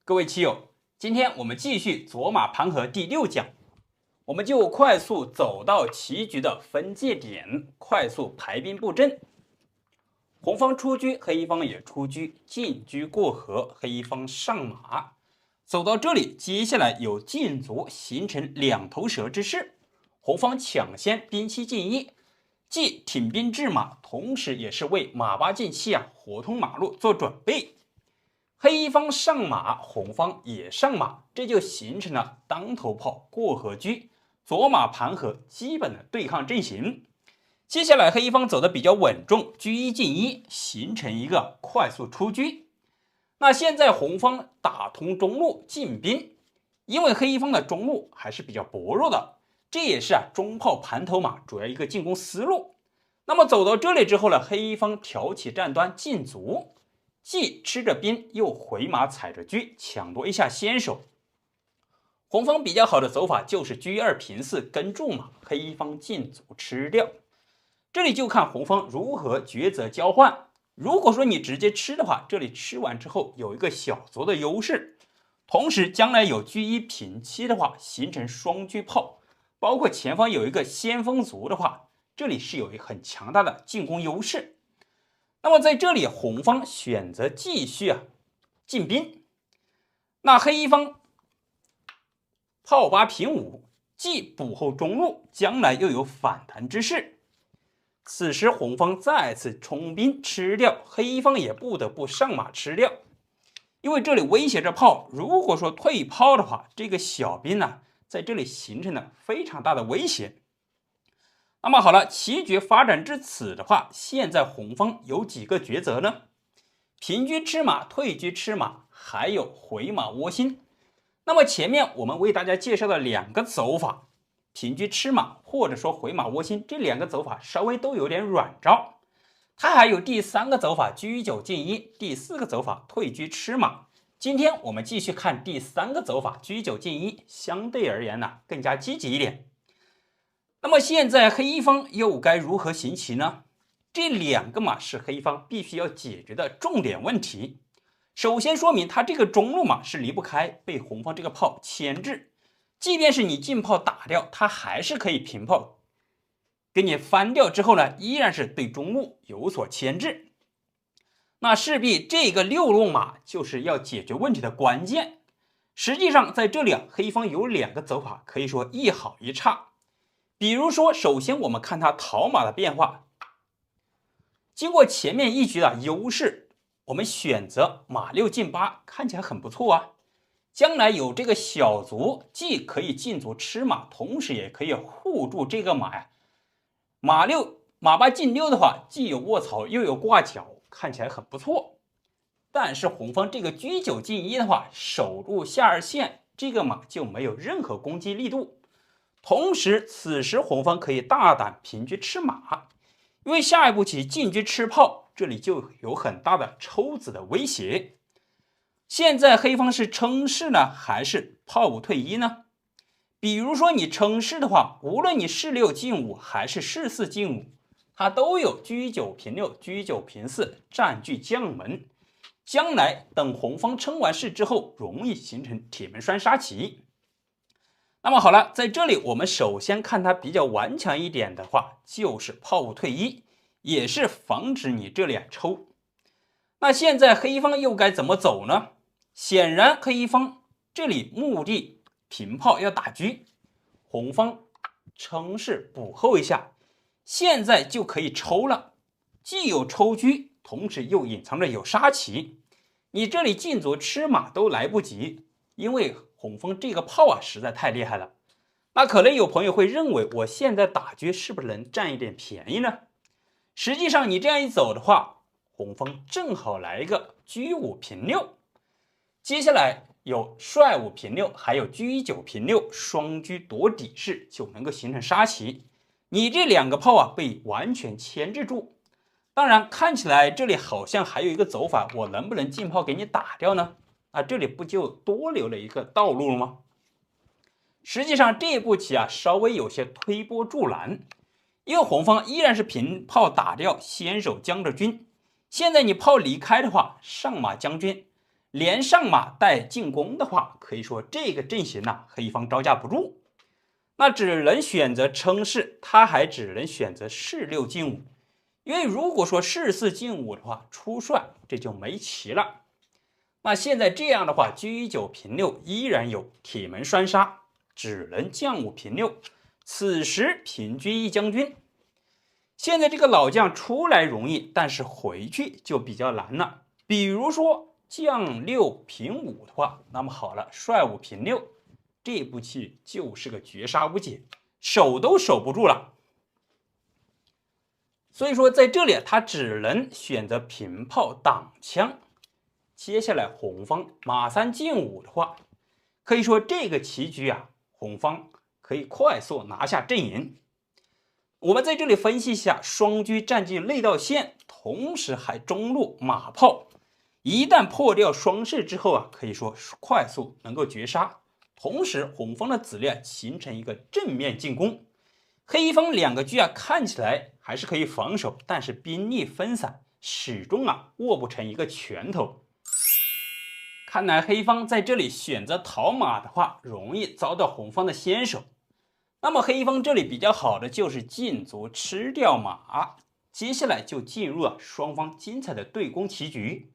各位棋友，今天我们继续左马盘河第6讲，我们就快速走到棋局的分界点，快速排兵布阵。红方出车，黑方也出车，进车过河，黑方上马。走到这里，接下来有进卒形成两头蛇之势，红方抢先兵七进一，既挺兵制马，同时也是为马八进七活通马路做准备。黑方上马，红方也上马，这就形成了当头炮过河车，左马盘河基本的对抗阵型。接下来黑方走的比较稳重，车一进一，形成一个快速出车。那现在红方打通中路进兵，因为黑方的中路还是比较薄弱的，这也是中炮盘头马主要一个进攻思路。那么走到这里之后呢，黑方挑起战端进卒，既吃着兵又回马踩着车，抢夺一下先手。红方比较好的走法就是车二平四跟住马，黑方进卒吃掉。这里就看红方如何抉择交换。如果说你直接吃的话，这里吃完之后有一个小卒的优势，同时将来有车一平七的话，形成双车炮，包括前方有一个先锋卒的话，这里是有一个很强大的进攻优势。那么在这里红方选择继续进兵，那黑方炮八平五，既补后中路，将来又有反弹之势。此时红方再次冲兵吃掉，黑方也不得不上马吃掉，因为这里威胁着炮，如果说退炮的话，这个小兵在这里形成了非常大的威胁。那么好了，棋局发展至此的话，现在红方有几个抉择呢？平车吃马，退车吃马，还有回马窝心。那么前面我们为大家介绍的两个走法，平车吃马或者说回马窝心，这两个走法稍微都有点软招。它还有第三个走法车九进一，第四个走法退车吃马。今天我们继续看第三个走法车九进一，相对而言更加积极一点。那么现在黑方又该如何行棋呢？这两个马是黑方必须要解决的重点问题。首先说明他这个中路马是离不开被红方这个炮牵制，即便是你进炮打掉，他还是可以平炮给你翻掉之后呢，依然是对中路有所牵制。那势必这个六路马就是要解决问题的关键。实际上在这里黑方有两个走法，可以说一好一差。比如说首先我们看他逃马的变化，经过前面一局的优势，我们选择马六进八，看起来很不错将来有这个小卒，既可以进卒吃马，同时也可以护住这个马马八进六的话，既有卧槽又有挂角，看起来很不错。但是红方这个车九进一的话，守住下二线，这个马就没有任何攻击力度。同时此时红方可以大胆平车吃马，因为下一步棋进车吃炮，这里就有很大的抽子的威胁。现在黑方是称士呢，还是炮五退一呢？比如说你称士的话，无论你士六进五还是士四进五，它都有车九平六、车九平四占据将门，将来等红方称完士之后，容易形成铁门栓杀棋。那么好了，在这里我们首先看它比较顽强一点的话，就是炮五退一，也是防止你这里抽。那现在黑方又该怎么走呢？显然黑方这里目的平炮要打车，红方称士补后一下，现在就可以抽了，既有抽车，同时又隐藏着有杀棋。你这里进卒吃马都来不及，因为红方这个炮实在太厉害了。那可能有朋友会认为，我现在打车是不是能占一点便宜呢？实际上你这样一走的话，红方正好来一个车五平六，接下来有帅五平六，还有车九平六，双车夺底式就能够形成杀棋。你这两个炮被完全牵制住。当然看起来这里好像还有一个走法，我能不能进炮给你打掉呢？这里不就多留了一个道路了吗？实际上这步棋稍微有些推波助澜，因为红方依然是平炮打掉先手将着军，现在你炮离开的话，上马将军，连上马带进攻的话，可以说这个阵型呢，黑方招架不住，那只能选择称士，他还只能选择士6进5，因为如果说士4进5的话，出帅这就没棋了。那现在这样的话，车9平6依然有铁门双杀，只能将5平6。此时平车1将军，现在这个老将出来容易，但是回去就比较难了。比如说将6平5的话，那么好了，帅5平6，这步棋就是个绝杀无解，守都守不住了。所以说在这里他只能选择平炮挡枪。接下来红方马3进5的话，可以说这个棋局啊，红方可以快速拿下阵营。我们在这里分析一下，双车占据内道线，同时还中路马炮，一旦破掉双士之后啊，可以说快速能够绝杀。同时红方的子力形成一个正面进攻，黑方2个车啊看起来还是可以防守，但是兵力分散，始终啊握不成一个拳头。看来黑方在这里选择逃马的话，容易遭到红方的先手。那么黑方这里比较好的就是进卒吃掉马，接下来就进入了双方精彩的对攻棋局。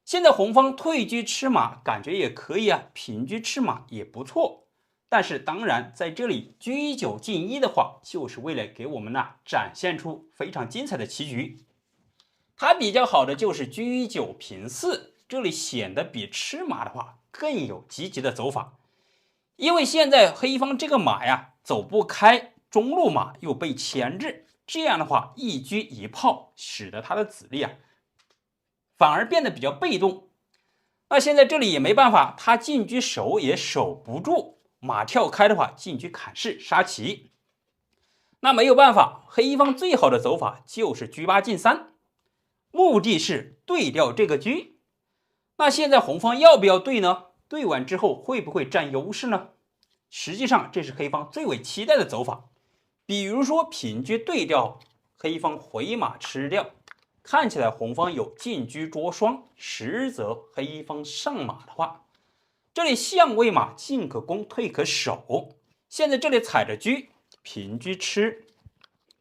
现在红方退车吃马感觉也可以啊，平车吃马也不错。但是当然在这里车9进1的话，就是为了给我们展现出非常精彩的棋局。它比较好的就是车9平4，这里显得比吃马的话更有积极的走法。因为现在黑方这个马呀走不开，中路马又被牵制，这样的话一车一炮，使得他的子力反而变得比较被动。那现在这里也没办法，他进车守也守不住，马跳开的话进车砍士杀棋。那没有办法，黑方最好的走法就是车8进3，目的是对掉这个车。那现在红方要不要对呢？对完之后会不会占优势呢？实际上这是黑方最为期待的走法。比如说平车对掉，黑方回马吃掉，看起来红方有进车捉双，实则黑方上马的话，这里相位马进可攻，退可守。现在这里踩着车，平车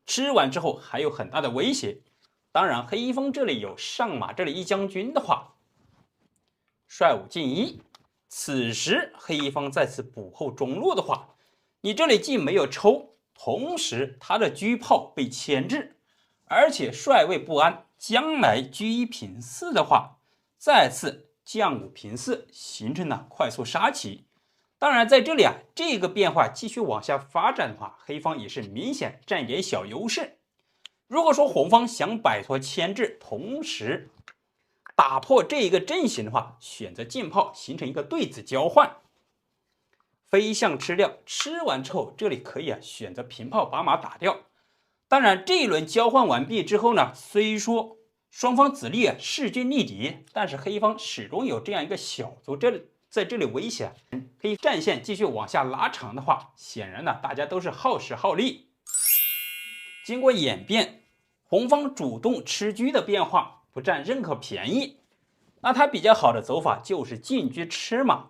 吃完之后还有很大的威胁。当然黑方这里有上马，这里1将军的话，帅5进1。此时黑方再次补后中路的话，你这里既没有抽，同时他的车炮被牵制，而且帅位不安，将来车1平4的话，再次将5平4，形成了快速杀棋。当然在这里这个变化继续往下发展的话，黑方也是明显占一点小优势。如果说红方想摆脱牵制，同时打破这一个阵型的话，选择进炮形成一个对子交换，飞象吃掉，吃完之后这里可以选择平炮把马打掉。当然这一轮交换完毕之后呢，虽说双方子力势均力敌，但是黑方始终有这样一个小卒在这里威胁，可以战线继续往下拉长的话，显然大家都是耗时耗力。经过演变，红方主动吃车的变化，不占任何便宜。那他比较好的走法就是进车吃马，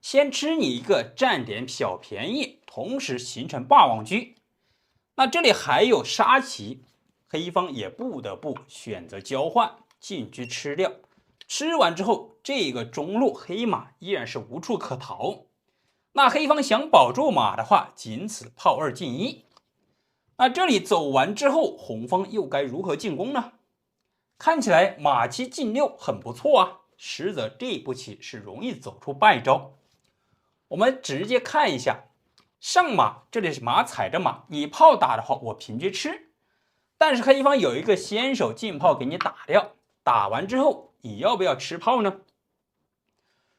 先吃你一个占点小便宜，同时形成霸王车。那这里还有杀棋，黑方也不得不选择交换，进车吃掉。吃完之后，这个中路黑马依然是无处可逃。那黑方想保住马的话，仅此炮2进1。那这里走完之后，红方又该如何进攻呢？看起来马7进6很不错啊，实则这步棋是容易走出败招。我们直接看一下，上马这里是马踩着马，你炮打的话我平车吃，但是黑方有一个先手进炮给你打掉，打完之后你要不要吃炮呢？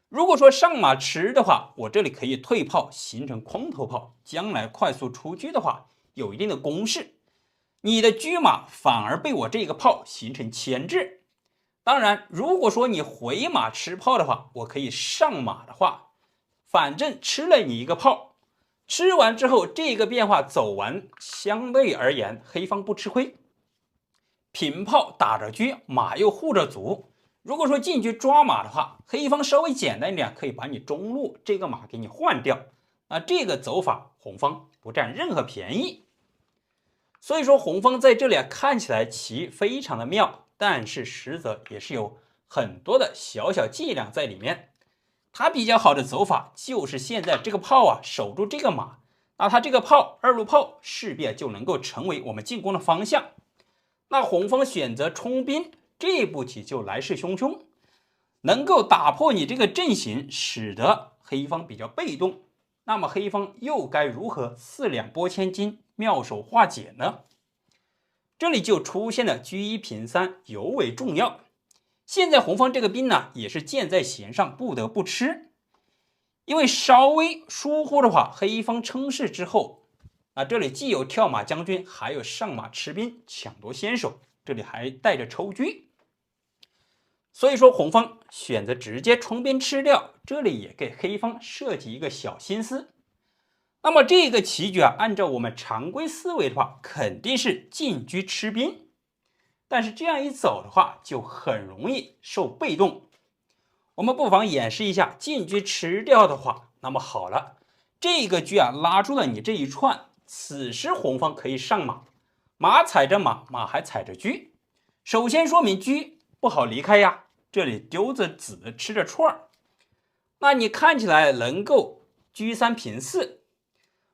如果说上马吃的话，我这里可以退炮形成空头炮，将来快速出车的话有一定的攻势，你的车马反而被我这个炮形成牵制。当然如果说你回马吃炮的话，我可以上马的话，反正吃了你一个炮，吃完之后这个变化走完，相对而言黑方不吃亏，平炮打着车，马又护着卒。如果说进车抓马的话，黑方稍微简单一点，可以把你中路这个马给你换掉。这个走法红方不占任何便宜。所以说红方在这里看起来棋非常的妙，但是实则也是有很多的小小伎俩在里面。它比较好的走法就是现在这个炮守住这个马，那它这个炮二路炮势必就能够成为我们进攻的方向。那红方选择冲兵，这步棋就来势汹汹，能够打破你这个阵型，使得黑方比较被动。那么黑方又该如何四两拨千斤，妙手化解呢？这里就出现了车一平3，尤为重要。现在红方这个兵呢，也是箭在弦上，不得不吃。因为稍微疏忽的话，黑方称势之后，这里既有跳马将军，还有上马吃兵抢夺先手，这里还带着抽车。所以说红方选择直接冲兵吃掉，这里也给黑方设计一个小心思。那么这个棋局按照我们常规思维的话，肯定是进车吃兵，但是这样一走的话，就很容易受被动。我们不妨演示一下进车吃掉的话，那么好了，这个车拉住了你这一串，此时红方可以上马，马踩着马，马还踩着车，首先说明车不好离开呀，这里丢着子吃着串，那你看起来能够车3平4，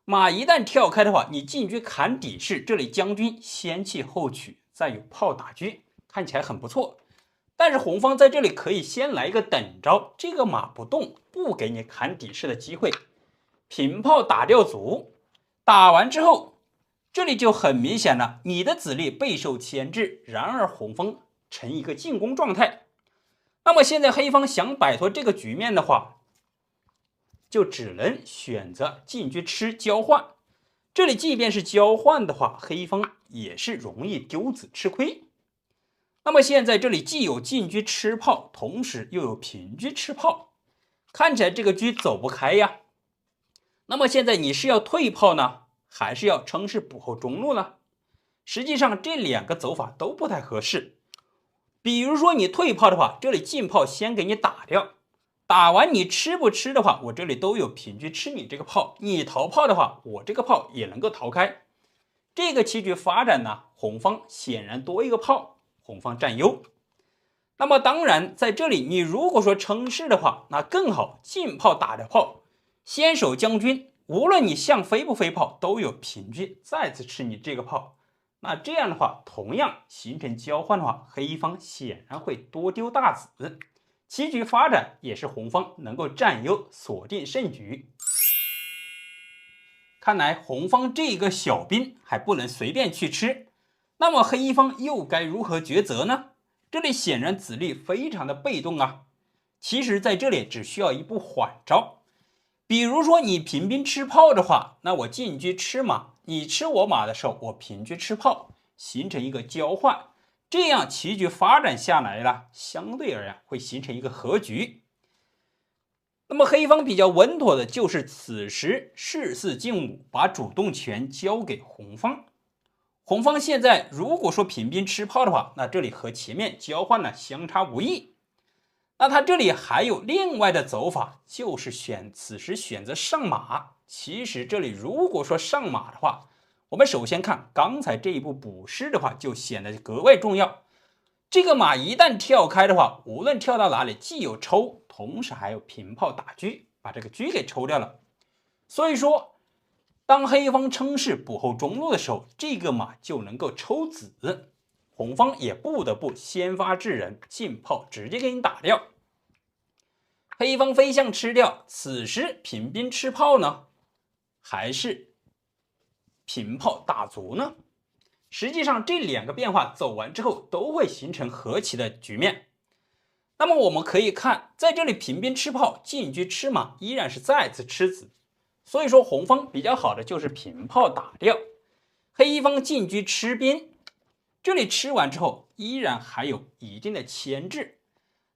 马一旦跳开的话，你进车砍底士，这里将军先弃后取，再有炮打车，看起来很不错。但是红方在这里可以先来一个等招，这个马不动，不给你砍底士的机会，平炮打掉卒，打完之后，这里就很明显了，你的子力备受牵制，然而红方呈一个进攻状态。那么现在黑方想摆脱这个局面的话，就只能选择进车吃交换。这里即便是交换的话，黑方也是容易丢子吃亏。那么现在这里既有进车吃炮，同时又有平车吃炮，看起来这个车走不开呀。那么现在你是要退炮呢，还是要称势补后中路呢？实际上这两个走法都不太合适。比如说你退炮的话，这里进炮先给你打掉，打完你吃不吃的话，我这里都有平车吃你这个炮，你逃炮的话，我这个炮也能够逃开。这个棋局发展呢，红方显然多一个炮，红方占优。那么当然在这里你如果说称势的话，那更好，进炮打掉炮，先手将军，无论你象飞不飞炮，都有平车再次吃你这个炮。那这样的话，同样形成交换的话，黑方显然会多丢大子，棋局发展也是红方能够占优，锁定胜局。看来红方这个小兵还不能随便去吃，那么黑方又该如何抉择呢？这里显然子力非常的被动啊。其实在这里只需要一步缓招，比如说你平兵吃炮的话，那我进车吃马，你吃我马的时候，我平车吃炮，形成一个交换，这样棋局发展下来了，相对而言会形成一个和局。那么黑方比较稳妥的就是此时士4进5，把主动权交给红方。红方现在如果说平兵吃炮的话，那这里和前面交换呢相差无异。那他这里还有另外的走法，就是此时选择上马。其实这里如果说上马的话，我们首先看刚才这一步补士的话，就显得格外重要。这个马一旦跳开的话，无论跳到哪里，既有抽，同时还有平炮打车，把这个车给抽掉了。所以说当黑方称势补后中路的时候，这个马就能够抽子，红方也不得不先发制人，进炮直接给你打掉。黑方飞象吃掉，此时平兵吃炮呢，还是平炮打卒呢？实际上这两个变化走完之后，都会形成和棋的局面。那么我们可以看，在这里平兵吃炮，进车吃马，依然是再次吃子。所以说红方比较好的就是平炮打掉，黑方进车吃兵，这里吃完之后依然还有一定的牵制。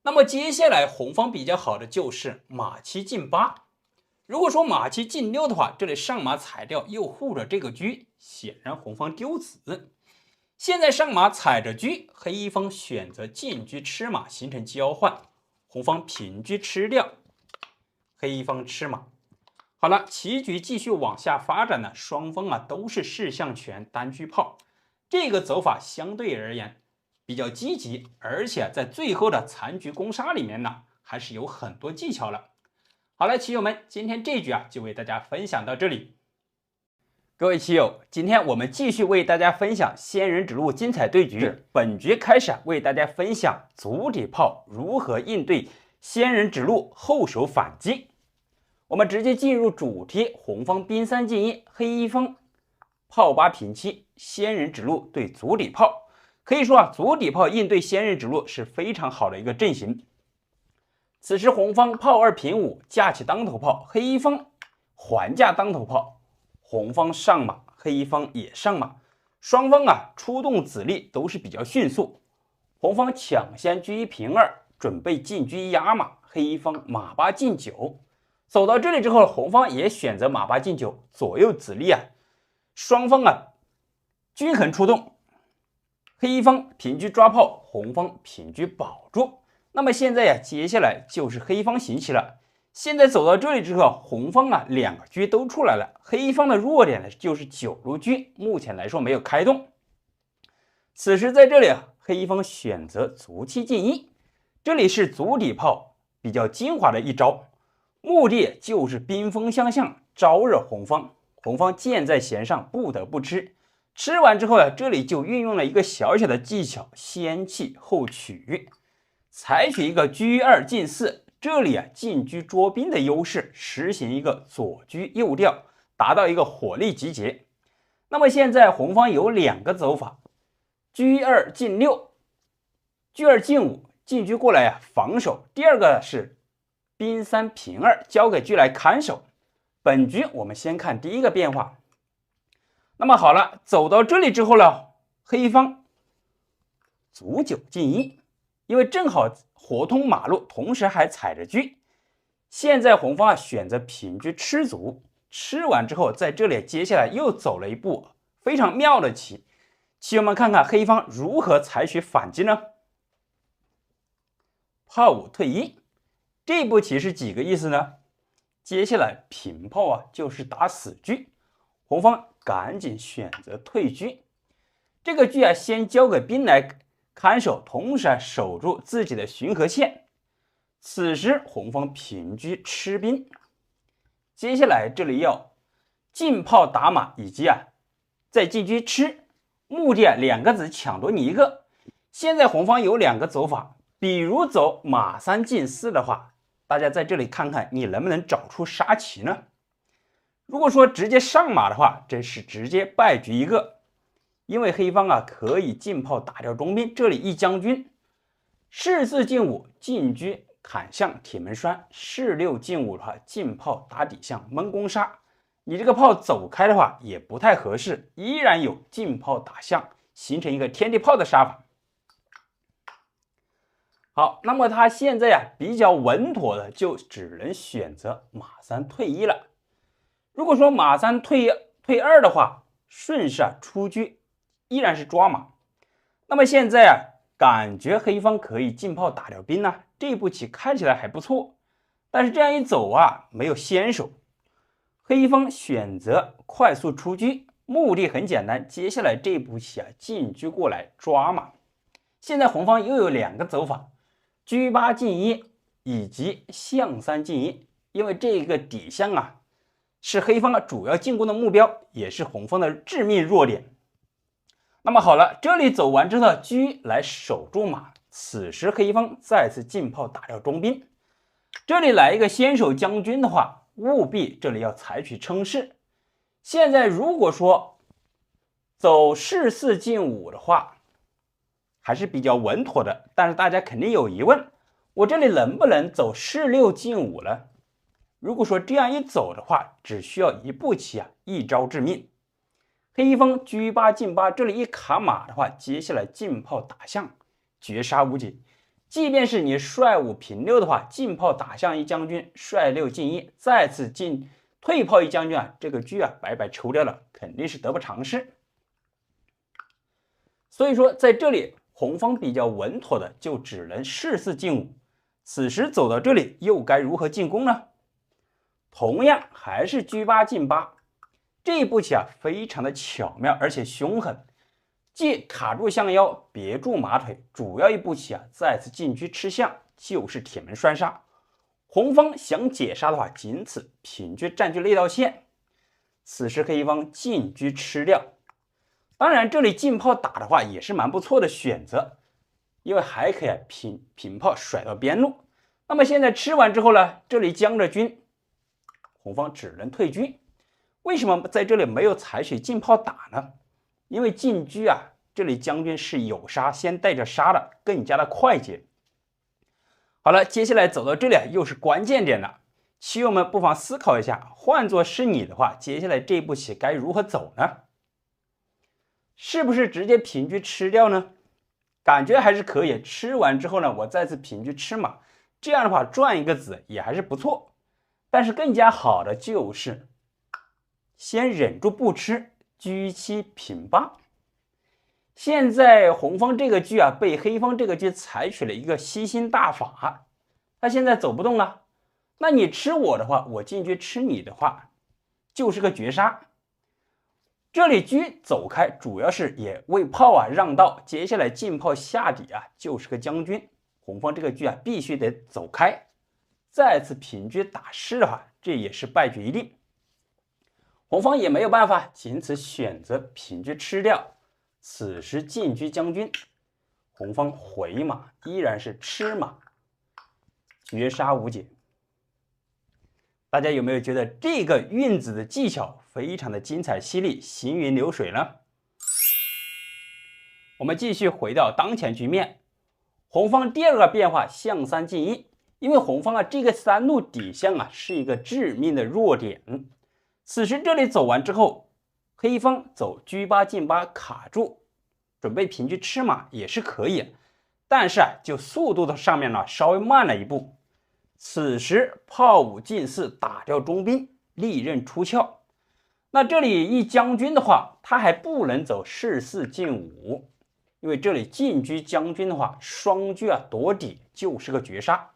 那么接下来红方比较好的就是马7进8，如果说马7进6的话，这里上马踩掉又护着这个车，显然红方丢子。现在上马踩着车，黑方选择进车吃马，形成交换，红方平车吃掉，黑方吃马。好了，棋局继续往下发展呢，双方都是士象全单车炮，这个走法相对而言比较积极，而且在最后的残局攻杀里面呢，还是有很多技巧了。好了，棋友们，今天这局就为大家分享到这里。各位棋友，今天我们继续为大家分享仙人指路精彩对局。本局开始为大家分享足底炮如何应对仙人指路后手反击。我们直接进入主题，红方兵3进1，黑方炮8平7，仙人指路对足底炮。可以说足底炮应对仙人指路是非常好的一个阵型。此时红方炮2平5，架起当头炮，黑方还架当头炮。红方上马，黑方也上马，双方出动子力都是比较迅速。红方抢先车1平2，准备进车压马，黑方马8进9。走到这里之后，红方也选择马8进9，左右子力双方均衡出动。黑方平车抓炮，红方平车保住。那么现在接下来就是黑方行棋了。现在走到这里之后，红方2个车都出来了，黑方的弱点呢就是9路车，目前来说没有开动。此时在这里黑方选择卒7进1，这里是足底炮比较精华的一招，目的就是兵锋相向，招惹红方。红方箭在弦上，不得不吃。吃完之后这里就运用了一个小小的技巧，先弃后取，采取一个车2进4。这里进车捉兵的优势，实行一个左车右调，达到一个火力集结。那么现在红方有2个走法，车2进6，车2进5，进车过来防守。第二个是兵3平2，交给车来看守。本局我们先看第一个变化。那么好了，走到这里之后呢，黑方卒9进1，因为正好活通马路，同时还踩着车。现在红方选择平车吃卒，吃完之后在这里接下来又走了一步非常妙的棋。棋友们看看黑方如何采取反击呢？炮5退1，这步棋是几个意思呢？接下来平炮就是打死车，红方赶紧选择退车，这个车先交给兵来看守，同时守住自己的巡河线。此时红方平车吃兵，接下来这里要进炮打马，以及再进车吃，目的2个子抢夺你一个。现在红方有2个走法，比如走马3进4的话，大家在这里看看你能不能找出杀棋呢？如果说直接上马的话，这是直接败局一个。因为黑方可以进炮打掉中兵，这里一将军，士4进5，进车砍象铁门栓，士6进5的话，进炮打底象闷攻杀。你这个炮走开的话也不太合适，依然有进炮打象，形成一个天地炮的杀法。好，那么他现在比较稳妥的就只能选择马3退1了。如果说马3退2的话，顺势出车依然是抓马。那么现在感觉黑方可以进炮打掉兵呢，这步棋看起来还不错。但是这样一走没有先手，黑方选择快速出车，目的很简单，接下来这步棋进车过来抓马。现在红方又有2个走法，车8进1以及象3进1，因为这个底象是黑方主要进攻的目标，也是红方的致命弱点。那么好了，这里走完之后，车来守住马。此时黑方再次进炮打掉中兵，这里来一个先手将军的话，务必这里要采取称士。现在如果说走士4进5的话，还是比较稳妥的。但是大家肯定有疑问，我这里能不能走士6进5呢？如果说这样一走的话，只需要一步棋一招致命。黑方车8进8，这里一卡马的话，接下来进炮打象，绝杀无解。即便是你帅5平6的话，进炮打象一将军，帅6进1，再次进退炮一将军这个车白白抽掉了，肯定是得不偿失。所以说在这里红方比较稳妥的就只能士4进5。此时走到这里又该如何进攻呢？同样还是车8进8。这一步棋啊非常的巧妙而且凶狠，既卡住象腰别住马腿，主要一步棋啊再次进车吃象，就是铁门栓杀。红方想解杀的话，仅此平车占据那道线。此时黑方进车吃掉，当然这里进炮打的话也是蛮不错的选择，因为还可以平炮甩到边路。那么现在吃完之后呢，这里将着军，红方只能退车。为什么在这里没有采取进炮打呢？因为进车啊，这里将军是有杀，先带着杀的，更加的快捷。好了，接下来走到这里又是关键点了，棋友们不妨思考一下，换作是你的话，接下来这步棋该如何走呢？是不是直接平车吃掉呢？感觉还是可以，吃完之后呢，我再次平车吃马，这样的话赚一个子也还是不错。但是更加好的就是先忍住不吃，车7平8。现在红方这个车啊，被黑方这个车采取了一个吸星大法，他现在走不动了。那你吃我的话，我进车吃你的话，就是个绝杀。这里车走开，主要是也为炮啊让道。接下来进炮下底啊，就是个将军。红方这个车啊，必须得走开。再次平车打士的话，这也是败局一定。红方也没有办法，仅此选择平车吃掉。此时进车将军，红方回马依然是吃马，绝杀无解。大家有没有觉得这个运子的技巧非常的精彩犀利，行云流水呢？我们继续回到当前局面，红方第二个变化象3进1，因为红方啊这个3路底象啊是一个致命的弱点。此时这里走完之后，黑方走车8进8卡住，准备平车吃马也是可以，但是啊就速度的上面呢稍微慢了一步。此时炮5进4打掉中兵，利刃出鞘。那这里一将军的话，他还不能走士4进5，因为这里进车将军的话，双车啊夺底就是个绝杀。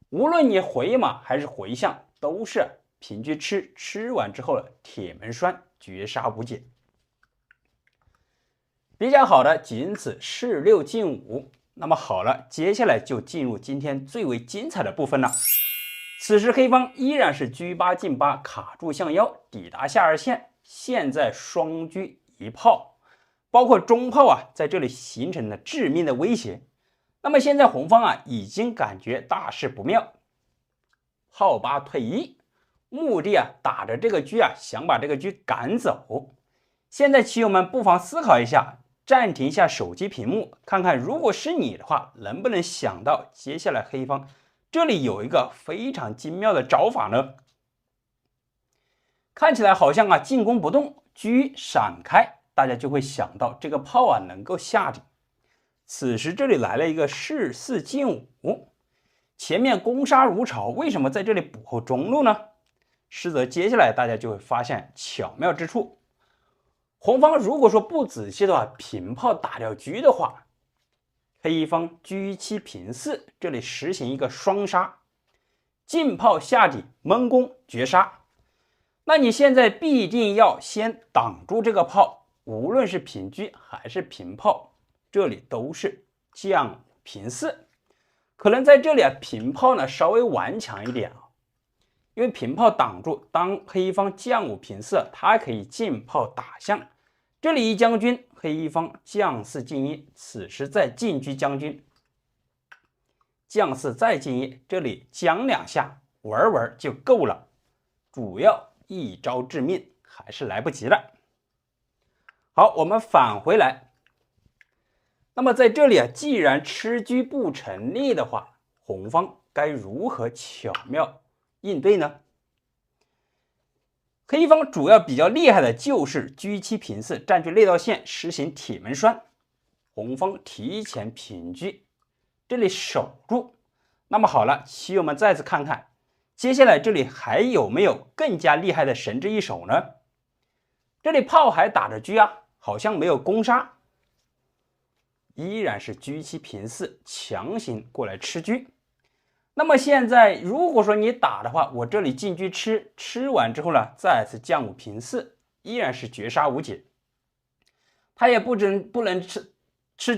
无论你回马还是回象，都是平车吃完之后了，铁门栓绝杀无解。比较好的仅此士6进5。那么好了，接下来就进入今天最为精彩的部分了。此时黑方依然是车8进8卡住象腰，抵达下2线。现在双车一炮，包括中炮啊，在这里形成了致命的威胁。那么现在红方啊，已经感觉大事不妙，炮8退1，目的啊，打着这个车啊，想把这个车赶走。现在棋友们不妨思考一下，暂停一下手机屏幕，看看如果是你的话，能不能想到接下来黑方这里有一个非常精妙的招法呢？看起来好像啊进攻不动，车闪开，大家就会想到这个炮啊能够下底。此时这里来了一个士4进5，前面攻杀如潮，为什么在这里补后中路呢？实则接下来大家就会发现巧妙之处。红方如果说不仔细的话，平炮打掉车的话，黑方车7平4，这里实行一个双杀，进炮下底闷攻绝杀。那你现在必定要先挡住这个炮，无论是平车还是平炮，这里都是将5平4。可能在这里啊，平炮呢稍微顽强一点啊，因为平炮挡住，当黑方将5平4，他可以进炮打象。这里一将军，黑方将4进1，此时再进车将军，将4再进1，这里将2下玩玩就够了，主要一招致命还是来不及了。好，我们返回来。那么在这里啊，既然吃车不成立的话，红方该如何巧妙应对呢？黑方主要比较厉害的就是车7平4占据那道线，实行铁门栓。红方提前平车，这里守住。那么好了，棋友们再次看看，接下来这里还有没有更加厉害的神之一手呢？这里炮还打着车啊，好像没有攻杀。依然是车七平四，强行过来吃车。那么现在如果说你打的话，我这里进车吃，吃完之后呢，再次将五平四，依然是绝杀无解。他也不能吃车。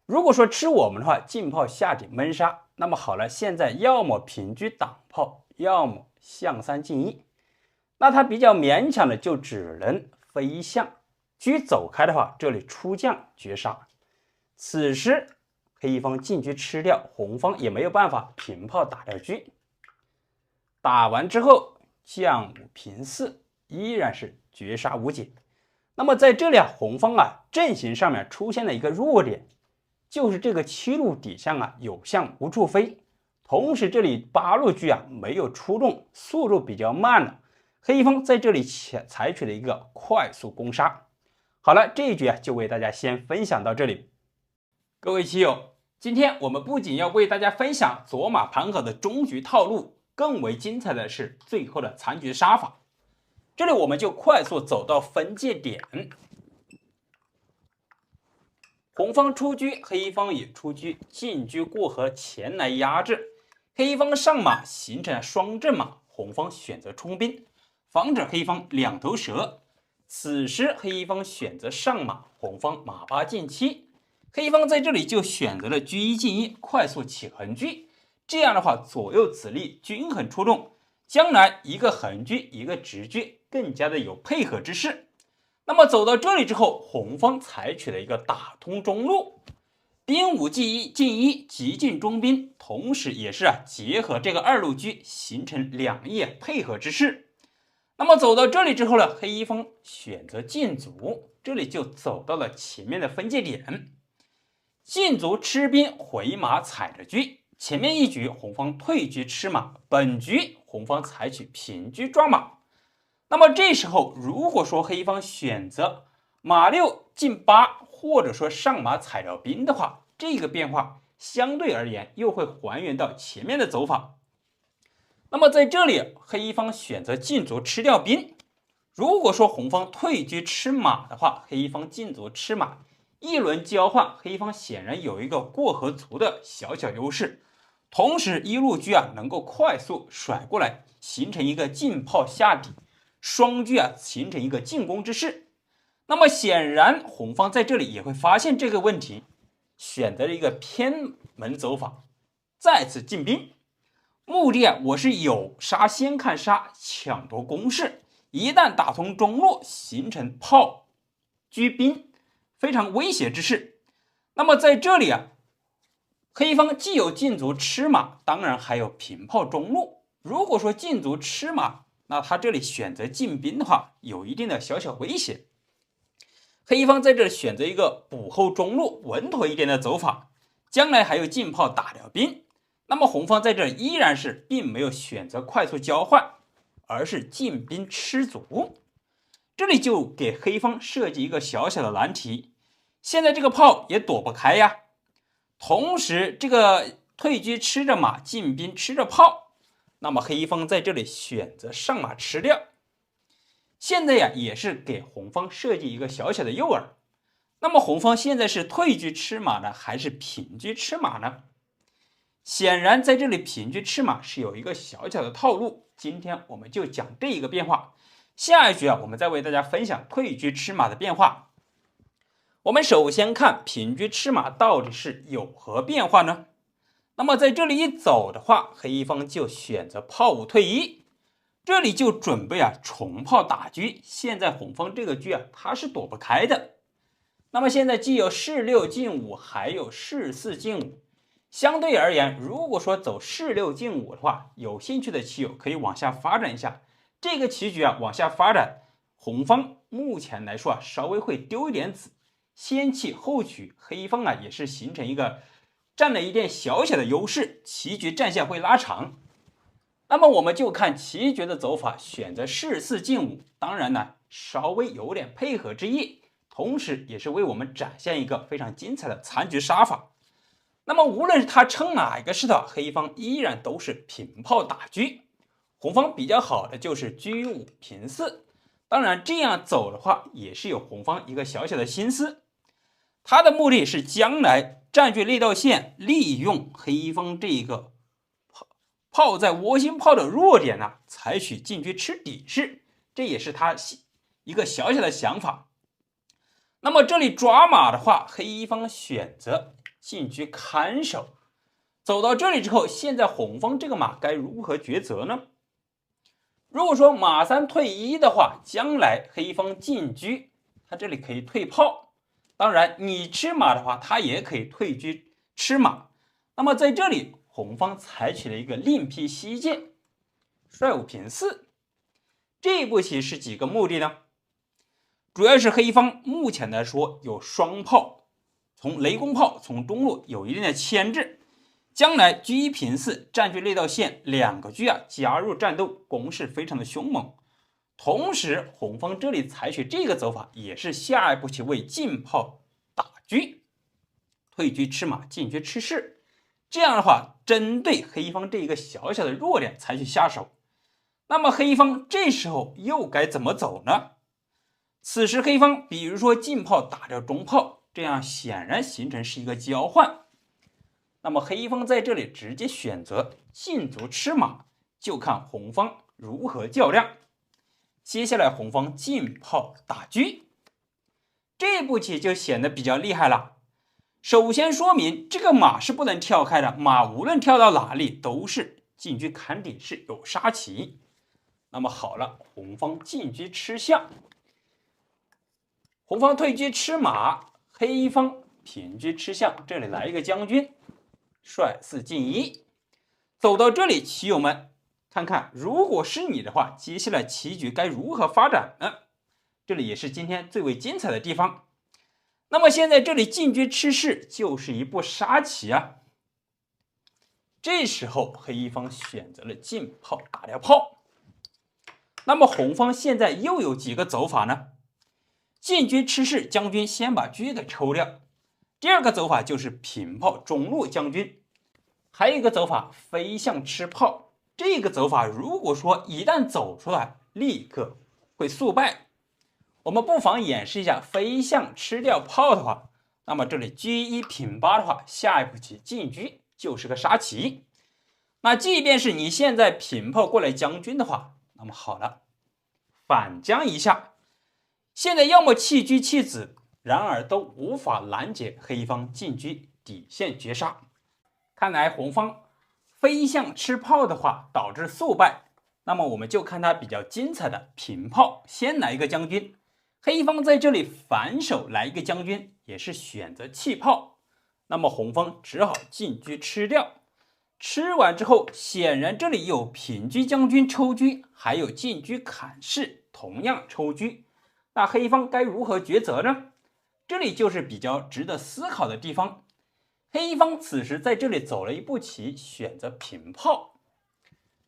如果说吃我们的话，进炮下底闷杀，那么好了，现在要么平车挡炮，要么象三进一，那他比较勉强的就只能飞象，车走开的话，这里出将绝杀。此时黑方进车吃掉，红方也没有办法平炮打掉车。打完之后将五平四，依然是绝杀无解。那么在这里红方阵型上面出现了一个弱点，就是这个七路底象有象无处飞，同时这里八路车没有出动，速度比较慢了。黑方在这里采取了一个快速攻杀。好了，这一局就为大家先分享到这里。各位棋友，今天我们不仅要为大家分享左马盘河的终局套路，更为精彩的是最后的残局杀法。这里我们就快速走到分界点，红方出车，黑方也出车，进车过河前来压制，黑方上马形成了双正马，红方选择冲兵，防止黑方两头蛇。此时黑方选择上马，红方马八进七，黑方在这里就选择了车一进一，快速起横车，这样的话左右子力均衡出动，将来一个横车一个直车更加的有配合之势。那么走到这里之后，红方采取了一个打通中路，兵五进一急进中兵，同时也是结合这个二路车形成两翼配合之势。那么走到这里之后呢，黑方选择进卒，这里就走到了前面的分界点，进卒吃兵回马踩着车。前面一局红方退车吃马，本局红方采取平车抓马。那么这时候如果说黑方选择马六进八，或者说上马踩着兵的话，这个变化相对而言又会还原到前面的走法。那么在这里黑方选择进卒吃掉兵，如果说红方退车吃马的话，黑方进卒吃马，一轮交换，黑方显然有一个过河卒的小优势，同时一路车能够快速甩过来，形成一个进炮下底，双车形成一个进攻之势。那么显然红方在这里也会发现这个问题，选择了一个偏门走法，再次进兵。目的我是有杀先看杀，抢夺攻势，一旦打通中路，形成炮车兵，非常威胁之势。那么在这里黑方既有进卒吃马，当然还有平炮中路。如果说进卒吃马，那他这里选择进兵的话，有一定的小威胁。黑方在这选择一个补后中路，稳妥一点的走法，将来还有进炮打掉兵。那么红方在这依然是并没有选择快速交换，而是进兵吃卒。这里就给黑方设计一个小的难题，现在这个炮也躲不开呀，同时这个退车吃着马，进兵吃着炮，那么黑方在这里选择上马吃掉。现在也是给红方设计一个小的诱饵。那么红方现在是退车吃马呢，还是平车吃马呢？显然在这里平车吃马是有一个小的套路，今天我们就讲这一个变化。下一局我们再为大家分享退车吃马的变化。我们首先看平车吃马到底是有何变化呢？那么在这里一走的话，黑方就选择炮五退一，这里就准备重炮打车。现在红方这个车它是躲不开的。那么现在既有士六进五，还有士四进五，相对而言，如果说走士六进五的话，有兴趣的棋友可以往下发展一下。这个棋局往下发展，红方目前来说稍微会丢一点子，先弃后取，黑方也是形成一个占了一点小的优势，棋局战线会拉长。那么我们就看棋局的走法，选择士四进五，当然呢稍微有点配合之意，同时也是为我们展现一个非常精彩的残局杀法。那么无论是他撑哪一个势头，黑方依然都是平炮打车。红方比较好的就是车五平四，当然这样走的话也是有红方一个小的心思。他的目的是将来占据那道线，利用黑方这个炮在窝心炮的弱点呢，采取进车吃底式，这也是他一个小小的想法。那么这里抓马的话，黑方选择进车看守。走到这里之后，现在红方这个马该如何抉择呢？如果说马3退1的话，将来黑方进车，他这里可以退炮。当然，你吃马的话，他也可以退车吃马。那么在这里，红方采取了一个另辟蹊径，帅5平4。这一步棋是几个目的呢？主要是黑方目前来说有双炮，从雷公炮从中路有一定的牵制。将来车1平4占据那道线，2个车加入战斗，攻势非常的凶猛。同时，红方这里采取这个走法，也是下一步棋为进炮打车，退车吃马，进车吃士。这样的话，针对黑方这一个小小的弱点采取下手。那么黑方这时候又该怎么走呢？此时黑方比如说进炮打掉中炮，这样显然形成是一个交换。那么黑方在这里直接选择进卒吃马，就看红方如何较量。接下来红方进炮打车，这步棋就显得比较厉害了。首先说明这个马是不能跳开的，马无论跳到哪里都是进车砍底式，有杀棋。那么好了，红方进车吃象，红方退车吃马，黑方平车吃象，这里来一个将军，帅4进1。走到这里，棋友们看看，如果是你的话，接下来棋局该如何发展呢？这里也是今天最为精彩的地方。那么现在这里进车吃士就是一步杀棋啊。这时候黑方选择了进炮打掉炮。那么红方现在又有几个走法呢？进车吃士，将军先把车给抽掉。第二个走法就是平炮中路将军。还有一个走法飞象吃炮，这个走法如果说一旦走出来，立刻会速败。我们不妨演示一下飞象吃掉炮的话，那么这里车1平8的话，下一步棋进车就是个杀棋。那即便是你现在平炮过来将军的话，那么好了，反将一下，现在要么弃车弃子，然而都无法拦截黑方进车底线绝杀。看来红方飞象吃炮的话导致速败，那么我们就看他比较精彩的平炮，先来一个将军。黑方在这里反手来一个将军，也是选择弃炮，那么红方只好进车吃掉。吃完之后，显然这里有平车将军抽车，还有进车砍士同样抽车。那黑方该如何抉择呢？这里就是比较值得思考的地方。黑方此时在这里走了一步棋，选择平炮，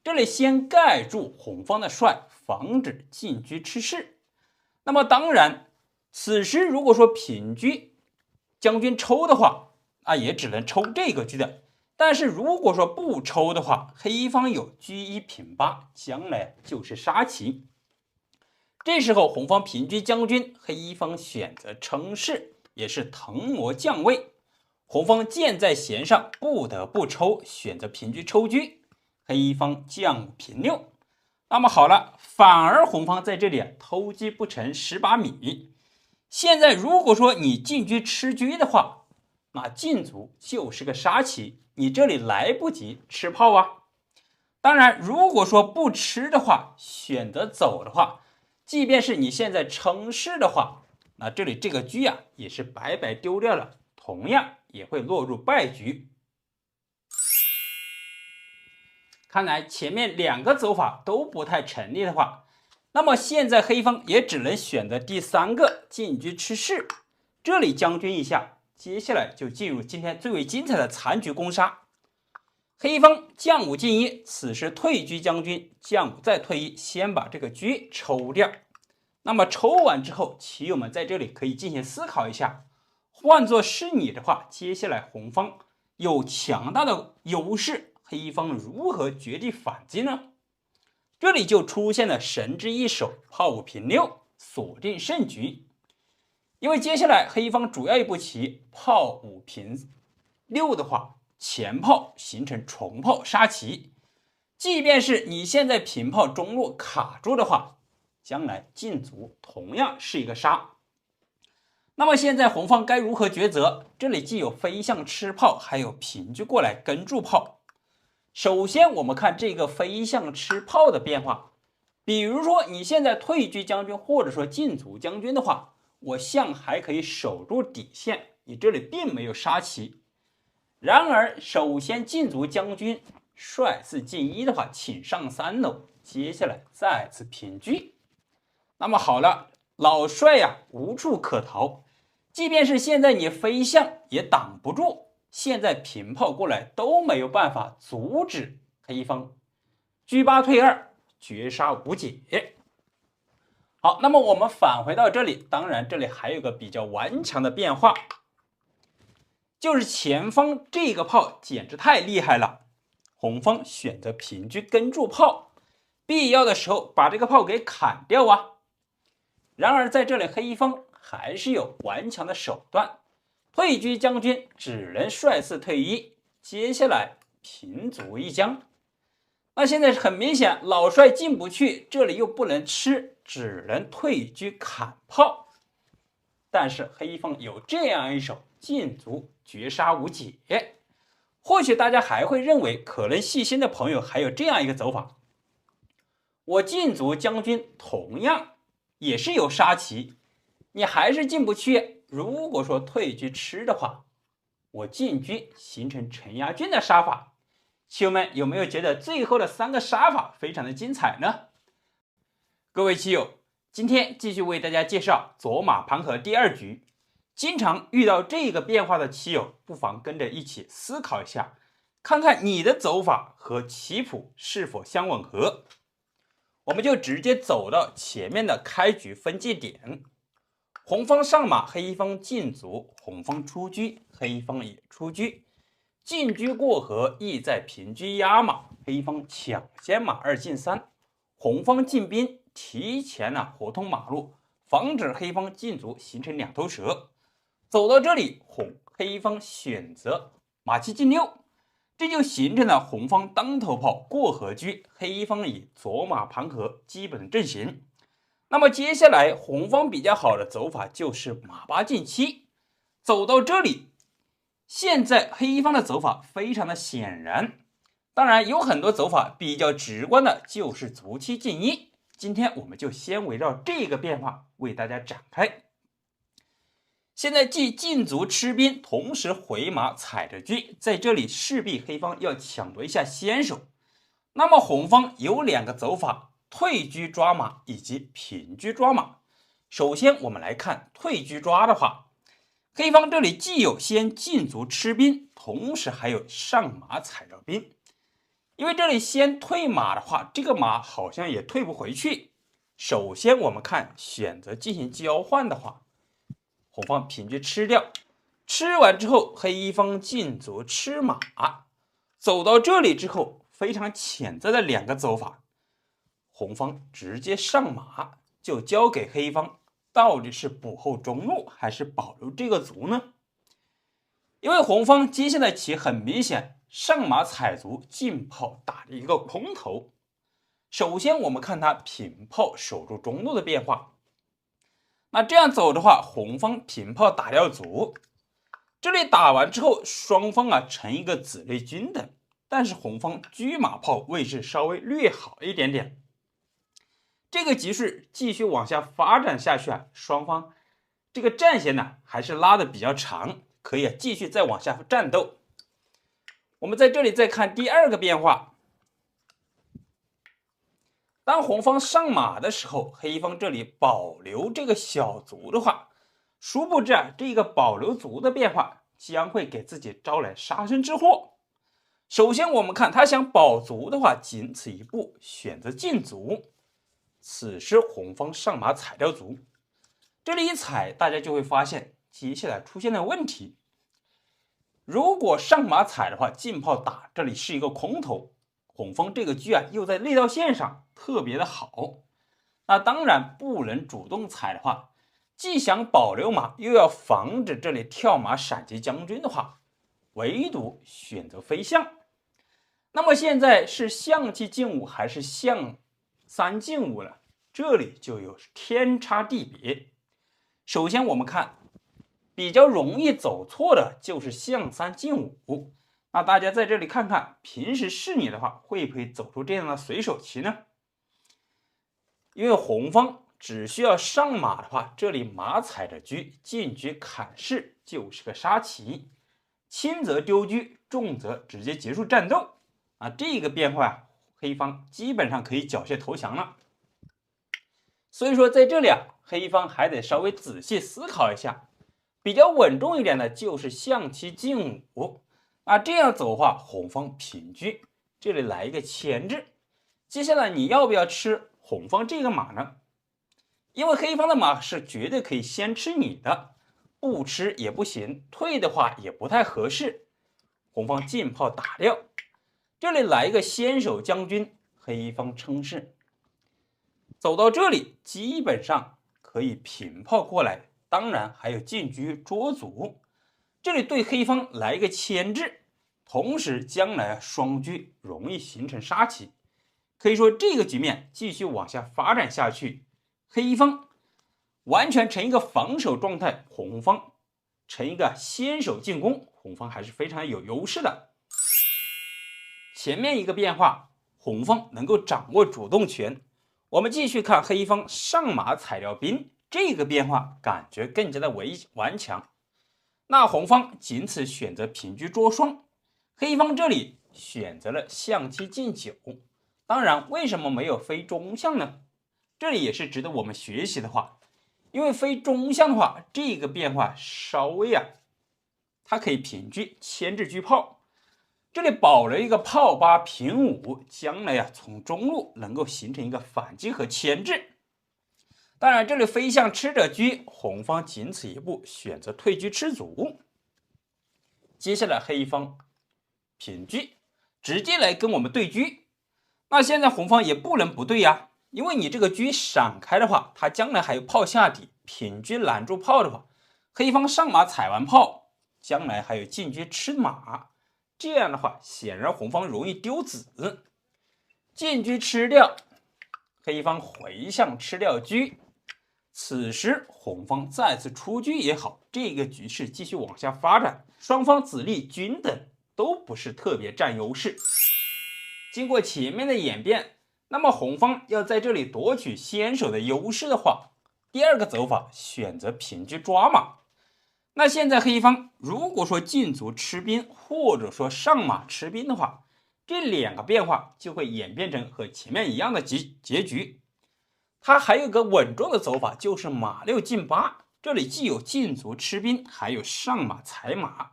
这里先盖住红方的帅，防止进车吃士。那么当然，此时如果说平车将军抽的话，也只能抽这个车的。但是如果说不抽的话，黑方有车1平8，将来就是杀棋。这时候红方平车将军，黑方选择称士，也是腾挪将位。红方箭在弦上，不得不抽，选择平车抽车，黑方将5平6。那么好了，反而红方在这里偷车不成18米。现在如果说你进车吃车的话，那进卒就是个杀棋，你这里来不及吃炮啊。当然，如果说不吃的话，选择走的话，即便是你现在称士的话，那这里这个车也是白白丢掉了，同样也会落入败局。看来前面2个走法都不太成立的话，那么现在黑方也只能选择第3个进车吃士，这里将军一下，接下来就进入今天最为精彩的残局攻杀。黑方将5进1，此时退车将军，将5再退1，先把这个车抽掉。那么抽完之后，棋友们在这里可以进行思考一下，换作是你的话，接下来红方有强大的优势，黑方如何绝地反击呢？这里就出现了神之一手，炮5平6，锁定胜局。因为接下来黑方主要一步棋炮5平6的话，前炮形成重炮杀棋，即便是你现在平炮中路卡住的话，将来进卒同样是一个杀。那么现在红方该如何抉择？这里既有飞象吃炮，还有平车过来跟住炮。首先我们看这个飞象吃炮的变化，比如说你现在退车将军或者说进卒将军的话，我象还可以守住底线，你这里并没有杀棋。然而首先进卒将军帅4进1的话，请上3楼，接下来再次平车。那么好了，老帅呀，无处可逃，即便是现在你飞象也挡不住，现在平炮过来都没有办法阻止黑方车8退2，绝杀无解。好，那么我们返回到这里，当然这里还有个比较顽强的变化，就是前方这个炮简直太厉害了，红方选择平车跟住炮，必要的时候把这个炮给砍掉啊。然而在这里黑方还是有顽强的手段，退车将军只能帅4退1，接下来平卒一将。那现在很明显，老帅进不去，这里又不能吃，只能退车砍炮。但是黑方有这样一手进卒绝杀无解。或许大家还会认为，可能细心的朋友还有这样一个走法，我进卒将军同样也是有杀棋，你还是进不去。如果说退车吃的话，我进车形成城压军的杀法。棋友们有没有觉得最后的3个杀法非常的精彩呢？各位棋友，今天继续为大家介绍左马盘和第2局。经常遇到这个变化的棋友，不妨跟着一起思考一下，看看你的走法和棋谱是否相吻合。我们就直接走到前面的开局分界点，红方上马，黑方进卒，红方出车，黑方也出车，进车过河意在平车压马，黑方抢先马2进3，红方进兵提前活通马路，防止黑方进卒形成2头蛇。走到这里，黑方选择马7进6，这就形成了红方当头炮过河车，黑方以左马盘河基本的阵型。那么接下来红方比较好的走法就是马8进7。走到这里，现在黑方的走法非常的显然，当然有很多走法，比较直观的就是卒7进1。今天我们就先围绕这个变化为大家展开。现在既进卒吃兵，同时回马踩着车，在这里势必黑方要抢夺一下先手。那么红方有2个走法，退车抓马以及平车抓马。首先我们来看退车抓的话，黑方这里既有先进卒吃兵，同时还有上马踩着兵。因为这里先退马的话，这个马好像也退不回去。首先我们看选择进行交换的话，红方平车吃掉，吃完之后黑方进卒吃马。走到这里之后，非常潜在的2个走法，红方直接上马，就交给黑方到底是补后中路还是保留这个卒呢？因为红方接下来棋很明显，上马踩卒，进炮打了一个空头。首先我们看他平炮守住中路的变化，那这样走的话，红方平炮打掉卒，这里打完之后双方成一个子类均等，但是红方车马炮位置稍微略好一点点。这个局势继续往下发展下去双方这个战线还是拉的比较长，可以继续再往下战斗。我们在这里再看第2个变化，当红方上马的时候，黑方这里保留这个小卒的话，殊不知这个保留卒的变化将会给自己招来杀身之祸。首先我们看他想保卒的话，仅此一步，选择进卒。此时红方上马踩掉卒，这里一踩，大家就会发现接下来出现的问题。如果上马踩的话，进炮打这里是一个空头，红方这个车又在内道线上特别的好，那当然不能主动踩的话，既想保留马，又要防止这里跳马闪击将军的话，唯独选择飞象。那么现在是象7进5还是象3进5呢？这里就有天差地别。首先我们看比较容易走错的就是象3进5。那大家在这里看看，平时是你的话，会不会走出这样的随手棋呢？因为红方只需要上马的话，这里马踩着车，进车砍士就是个杀棋，轻则丢车，重则直接结束战斗。这个变化黑方基本上可以缴械投降了。所以说在这里黑方还得稍微仔细思考一下，比较稳重一点的就是象7进5。这样走的话，红方平车，这里来一个牵制。接下来你要不要吃红方这个马呢？因为黑方的马是绝对可以先吃你的，不吃也不行，退的话也不太合适。红方进炮打掉，这里来一个先手将军，黑方称是。走到这里基本上可以平炮过来，当然还有进车捉卒。这里对黑方来一个牵制，同时将来双车容易形成杀棋。可以说这个局面继续往下发展下去，黑方完全成一个防守状态，红方成一个先手进攻，红方还是非常有优势的。前面一个变化，红方能够掌握主动权。我们继续看黑方上马踩掉兵，这个变化感觉更加的顽强。那红方仅此选择平车捉双，黑方这里选择了象7进9。当然为什么没有飞中象呢？这里也是值得我们学习的话，因为飞中象的话，这个变化稍微它可以平车牵制车炮，这里保留一个炮8平5，将来从中路能够形成一个反击和牵制。当然这里飞象吃着车，红方仅此一步，选择退车吃卒。接下来黑方平车，直接来跟我们对车。那现在红方也不能不对因为你这个车闪开的话，它将来还有炮下底，平车拦住炮的话，黑方上马踩完炮，将来还有进车吃马，这样的话显然红方容易丢子。进车吃掉，黑方回象吃掉车，此时红方再次出车也好，这个局势继续往下发展，双方子力均等，都不是特别占优势。经过前面的演变，那么红方要在这里夺取先手的优势的话，第二个走法选择平车抓马。那现在黑方如果说进卒吃兵，或者说上马吃兵的话，这两个变化就会演变成和前面一样的结局。它还有个稳重的走法，就是马6进8，这里既有进卒吃兵，还有上马踩马，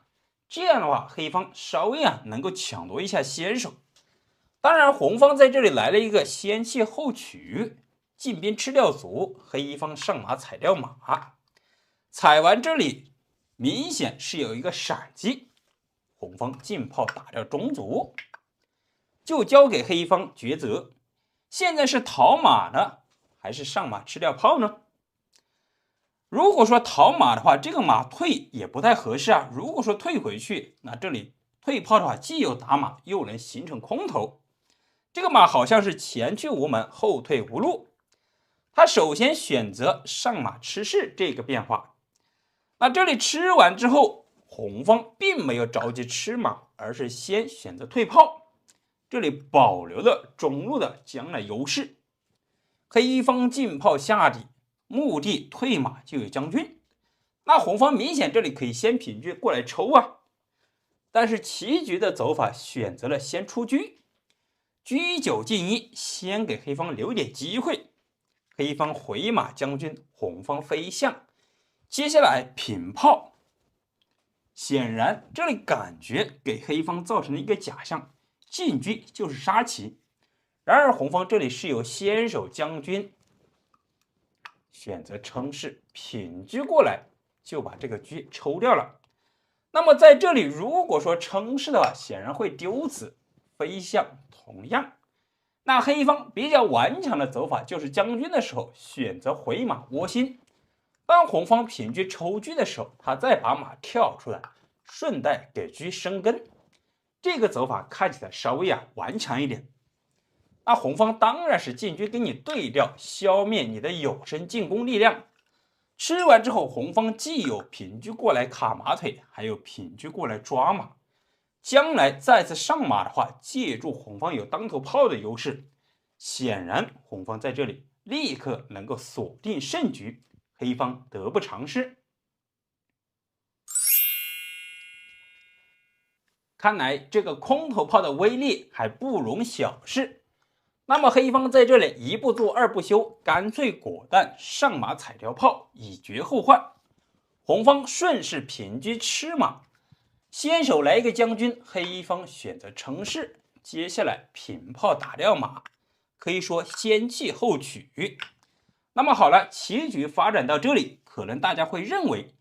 这样的话黑方稍微能够抢夺一下先手。当然红方在这里来了一个先弃后取，进兵吃掉卒，黑方上马踩掉马，踩完这里明显是有一个闪击，红方进炮打掉中卒，就交给黑方抉择，现在是逃马呢，还是上马吃掉炮呢？如果说逃马的话，这个马退也不太合适如果说退回去，那这里退炮的话，既有打马，又能形成空头。这个马好像是前去无门，后退无路。他首先选择上马吃士这个变化。那这里吃完之后，红方并没有着急吃马，而是先选择退炮，这里保留了中路的将来优势。黑方进炮下底，目的退马就有将军。那红方明显这里可以先平车过来抽但是棋局的走法选择了先出车，车9进1，先给黑方留点机会。黑方回马将军，红方飞象，接下来平炮。显然这里感觉给黑方造成了一个假象，进车就是杀棋。然而红方这里是有先手将军，选择称是平车过来，就把这个车抽掉了。那么在这里如果说称是的话，显然会丢子，飞象同样。那黑方比较顽强的走法就是将军的时候选择回马窝心，当红方平车抽车的时候，他再把马跳出来，顺带给车生根。这个走法看起来稍微顽强一点。那红方当然是进车跟你对调，消灭你的有生进攻力量。吃完之后，红方既有平车过来卡马腿，还有平车过来抓马。将来再次上马的话，借助红方有当头炮的优势，显然红方在这里立刻能够锁定胜局，黑方得不偿失。看来这个空头炮的威力还不容小视。那么黑方在这里一不做二不休，干脆果断上马踩条炮，以绝后患。红方顺势平车吃马，先手来一个将军，黑方选择乘势，接下来平炮打掉马，可以说先弃后取。那么好了，棋局发展到这里，可能大家会认为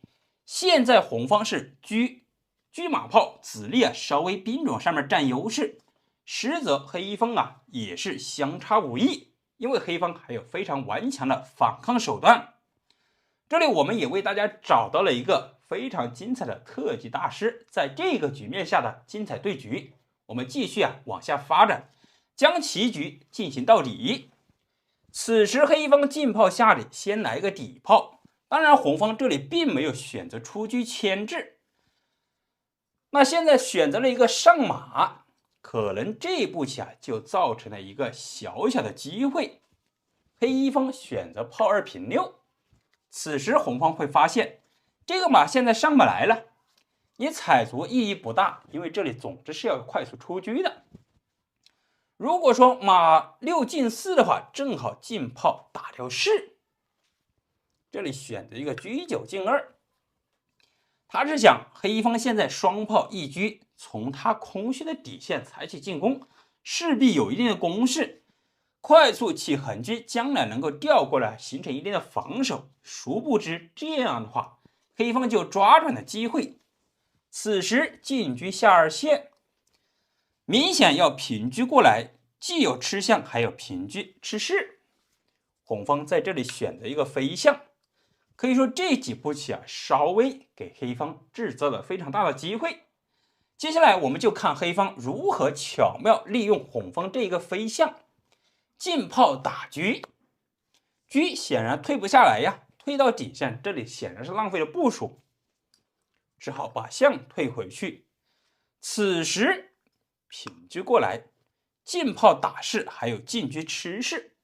现在红方是车马炮子力稍微兵种上面占优势，实则黑方也是相差无异，因为黑方还有非常顽强的反抗手段。这里我们也为大家找到了一个非常精彩的特级大师在这个局面下的精彩对局。我们继续往下发展，将棋局进行到底。此时黑方进炮下里先来个底炮，当然红方这里并没有选择出车牵制，那现在选择了一个上马，可能这一步棋就造成了一个小小的机会。黑方选择炮二平六，此时红方会发现这个马现在上不来了，你踩足意义不大，因为这里总之是要快速出车的。如果说马六进四的话，正好进炮打条士，这里选择一个车九进二，他是想黑方现在双炮一车，从他空虚的底线采取进攻，势必有一定的攻势，快速起横车，将来能够调过来形成一定的防守。殊不知这样的话，黑方就抓准了机会。此时进车下二线，明显要平车过来，既有吃象还有平车吃士。红方在这里选择一个飞象，可以说这几步棋稍微给黑方制造了非常大的机会。接下来我们就看黑方如何巧妙利用红方这个飞象，进炮打车，车显然退不下来退到底线，这里显然是浪费了部署，只好把象退回去。此时平车过来，进炮打士，还有进车吃士。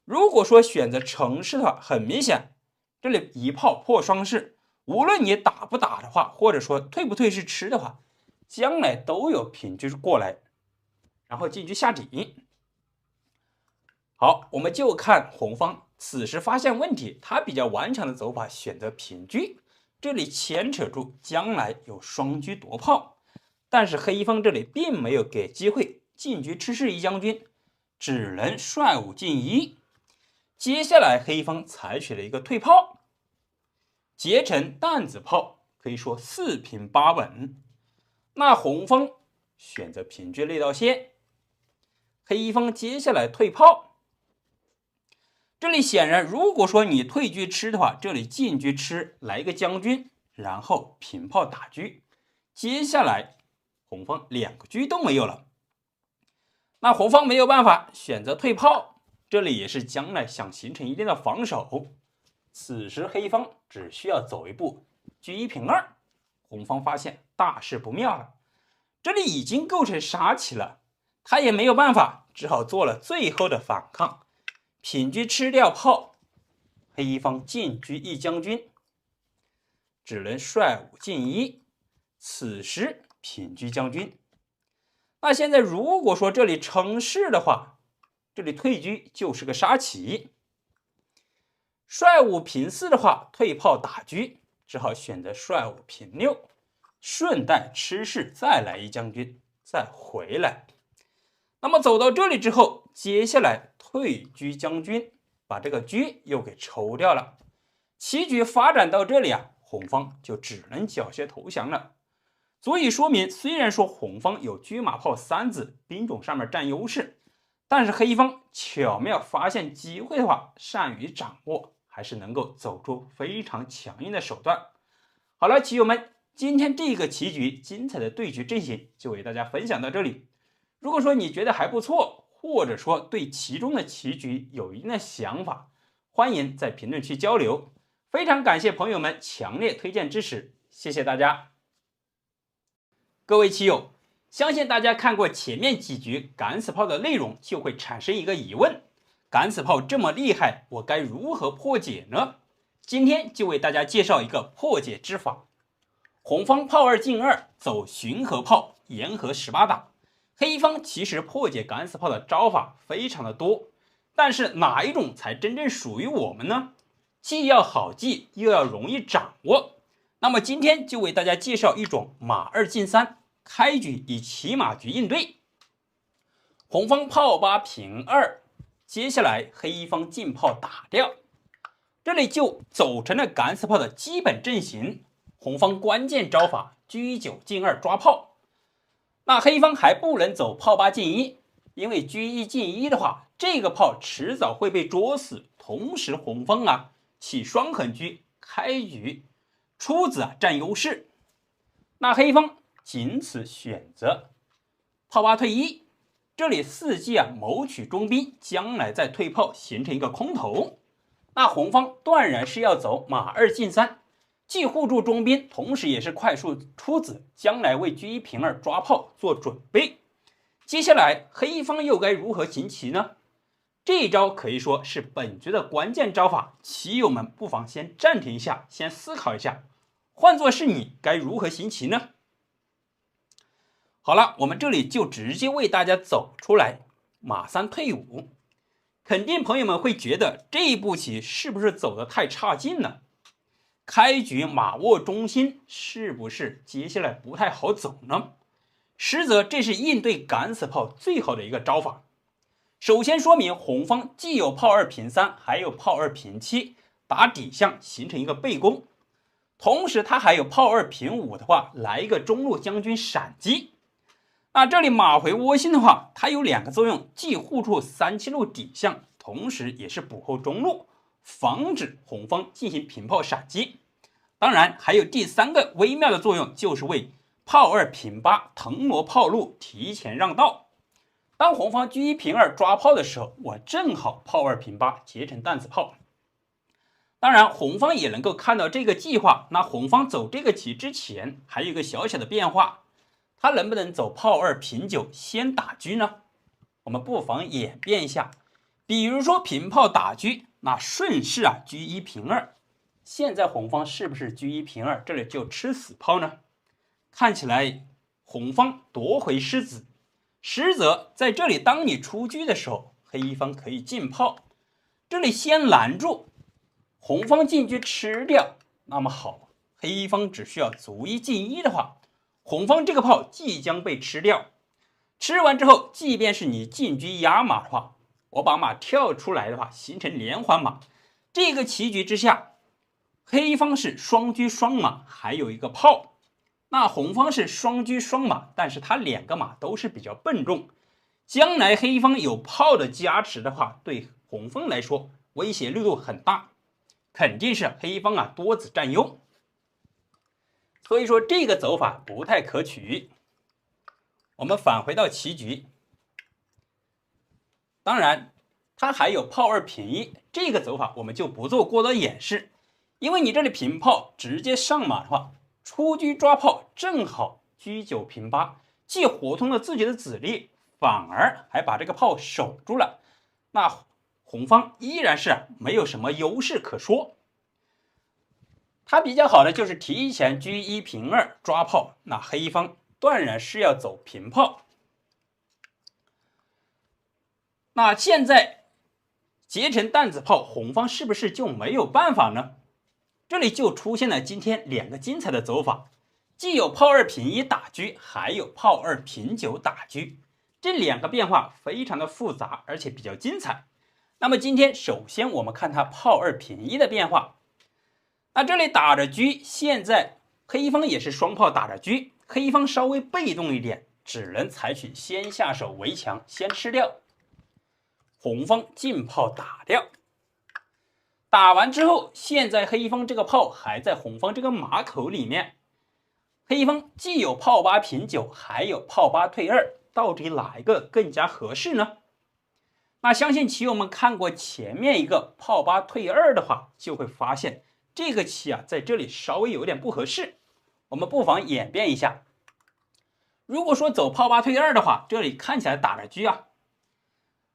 如果说选择乘势的话，很明显这里一炮破双士，无论你打不打的话，或者说退不退是吃的话，将来都有平车过来，然后进车下底。好，我们就看红方此时发现问题，他比较顽强的走法选择平车，这里牵扯住将来有双车夺炮，但是黑方这里并没有给机会，进车吃士一将军，只能率五进一。接下来黑方采取了一个退炮，结成担子炮，可以说四平八稳。那红方选择平车内道线，黑方接下来退炮。这里显然如果说你退车吃的话，这里进车吃来一个将军，然后平炮打车，接下来红方两个车都没有了。那红方没有办法，选择退炮，这里也是将来想形成一定的防守。此时黑方只需要走一步，车一平二，红方发现大事不妙了，这里已经构成杀棋了，他也没有办法，只好做了最后的反抗，平车吃掉炮，黑方进车一将军，只能率五进一，此时平车将军。那现在如果说这里乘势的话，这里退车就是个杀棋，率五平四的话，退炮打车，只好选择率五平六，顺带吃士再来一将军，再回来。那么走到这里之后，接下来退车将军，把这个车又给抽掉了。棋局发展到这里红方就只能缴械投降了。足以说明，虽然说红方有车马炮三子，兵种上面占优势，但是黑方巧妙发现机会的话，善于掌握，还是能够走出非常强硬的手段。好了，棋友们，今天这个棋局精彩的对局阵型就为大家分享到这里。如果说你觉得还不错，或者说对其中的棋局有一定的想法，欢迎在评论区交流。非常感谢朋友们强烈推荐支持，谢谢大家。各位棋友，相信大家看过前面几局敢死炮的内容，就会产生一个疑问：敢死炮这么厉害，我该如何破解呢？今天就为大家介绍一个破解之法。红方炮2进2，走巡河炮，沿河18打。黑方其实破解敢死炮的招法非常的多，但是哪一种才真正属于我们呢？既要好记，又要容易掌握。那么今天就为大家介绍一种马2进3，开局以骑马局应对。红方炮8平2，接下来黑方进炮打掉，这里就走成了敢死炮的基本阵型。红方关键招法车9进2抓炮。那黑方还不能走炮8进1，因为车1进1的话，这个炮迟早会被捉死。同时红方起双横车，开局出子占优势。那黑方仅此选择炮8退1，这里伺机谋取中兵，将来再退炮形成一个空头。那红方断然是要走马2进3，既护住中兵，同时也是快速出子，将来为车1平2抓炮做准备。接下来黑方又该如何行棋呢？这一招可以说是本局的关键招法，棋友们不妨先暂停一下，先思考一下，换作是你该如何行棋呢？好了，我们这里就直接为大家走出来，马3退5。肯定朋友们会觉得这一步棋是不是走得太差劲了？开局马握中心，是不是接下来不太好走呢？实则这是应对敢死炮最好的一个招法。首先说明红方既有炮2平3，还有炮2平7，打底象形成一个背攻。同时他还有炮2平5的话，来一个中路将军闪击。那这里马回窝心的话，它有2个作用，既护住3七路底象，同时也是补后中路，防止红方进行平炮闪击。当然还有第3个微妙的作用，就是为炮2平8腾挪炮路，提前让道。当红方车1平2抓炮的时候，我正好炮2平8结成弹子炮。当然红方也能够看到这个计划，那红方走这个棋之前还有一个小小的变化，他能不能走炮2平9先打车呢？我们不妨演变一下，比如说平炮打车，那顺势车1平2。现在红方是不是车1平2，这里就吃死炮呢？看起来红方夺回狮子，实则在这里当你出车的时候，黑方可以进炮，这里先拦住，红方进车吃掉。那么好，黑方只需要卒1进1的话，红方这个炮即将被吃掉。吃完之后，即便是你进车压马的话，我把马跳出来的话，形成连环马。这个棋局之下，黑方是双车双马，还有一个炮。那红方是双车双马，但是它2个马都是比较笨重。将来黑方有炮的加持的话，对红方来说威胁力度很大，肯定是黑方多子占优。所以说这个走法不太可取。我们返回到棋局，当然它还有炮2平1，这个走法我们就不做过多演示，因为你这里平炮直接上马的话，出车抓炮正好车9平8，既活通了自己的子力，反而还把这个炮守住了。那红方依然是没有什么优势可说。它比较好的就是提前车1平2抓炮，那黑方断然是要走平炮。那现在结成弹子炮，红方是不是就没有办法呢？这里就出现了今天2个精彩的走法，既有炮2平1打车，还有炮2平9打车。这2个变化非常的复杂，而且比较精彩。那么今天首先我们看它炮2平1的变化。那这里打着车，现在黑方也是双炮打着车，黑方稍微被动一点，只能采取先下手为强，先吃掉。红方进炮打掉。打完之后，现在黑方这个炮还在红方这个马口里面，黑方既有炮八平九，还有炮八退二，到底哪一个更加合适呢？那相信棋友们看过前面一个炮八退二的话，就会发现这个棋啊在这里稍微有点不合适，我们不妨演变一下。如果说走炮八退二的话，这里看起来打着车啊。